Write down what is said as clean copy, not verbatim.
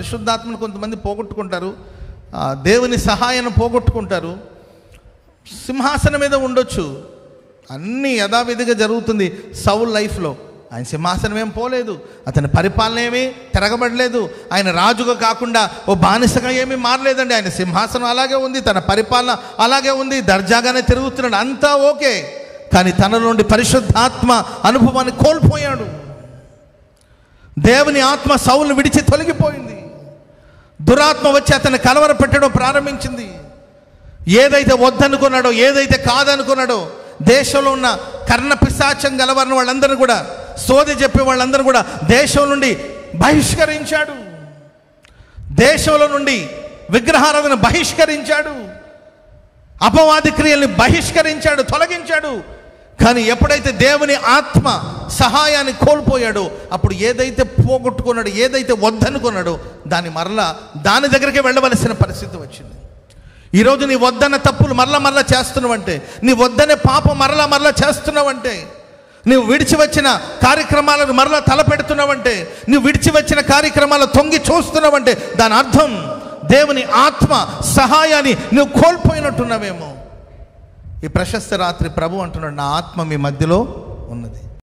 పరిశుద్ధాత్మను కొంతమంది పోగొట్టుకుంటారు, దేవుని సహాయాన్ని పోగొట్టుకుంటారు. సింహాసనం మీద ఉండొచ్చు, అన్నీ యథావిధిగా జరుగుతుంది సౌల్ లైఫ్లో. ఆయన సింహాసనం ఏం పోలేదు, అతని పరిపాలన ఏమీ తిరగబడలేదు, ఆయన రాజుగా కాకుండా ఓ బానిసగా ఏమీ మారలేదండి. ఆయన సింహాసనం అలాగే ఉంది, తన పరిపాలన అలాగే ఉంది, దర్జాగానే తిరుగుతున్నాడు, అంతా ఓకే. కానీ తన నుండి పరిశుద్ధాత్మ అనుభవాన్ని కోల్పోయాడు. దేవుని ఆత్మ సౌలును విడిచి తొలగిపోయింది. దురాత్మ వచ్చి అతన్ని కలవర పెట్టడం ప్రారంభించింది. ఏదైతే వద్దనుకున్నాడో, ఏదైతే కాదనుకున్నాడో, దేశంలో ఉన్న కర్ణ పిశాచం గలవరిన వాళ్ళందరూ కూడా, సోది చెప్పే వాళ్ళందరూ కూడా దేశం నుండి బహిష్కరించాడు. దేశంలో నుండి విగ్రహారాధన బహిష్కరించాడు, అపవాది క్రియల్ని బహిష్కరించాడు, తొలగించాడు. కానీ ఎప్పుడైతే దేవుని ఆత్మ సహాయాన్ని కోల్పోయాడో, అప్పుడు ఏదైతే పోగొట్టుకున్నాడో, ఏదైతే వద్దనుకున్నాడో, దాని మరలా దాని దగ్గరికి వెళ్ళవలసిన పరిస్థితి వచ్చింది. ఈరోజు నీ వద్దన్న తప్పులు మరలా చేస్తున్నావంటే, నీ వద్దనే పాపం మరలా చేస్తున్నావంటే, నువ్వు విడిచి వచ్చిన కార్యక్రమాలను మరలా తలపెడుతున్నావంటే, నువ్వు విడిచి వచ్చిన కార్యక్రమాలు తొంగి చూస్తున్నావంటే, దాని అర్థం దేవుని ఆత్మ సహాయాన్ని నువ్వు కోల్పోయినట్టున్నావేమో. ఈ ప్రశస్త రాత్రి ప్రభు అంటున్నాడు, నా ఆత్మ మీ మధ్యలో ఉన్నది.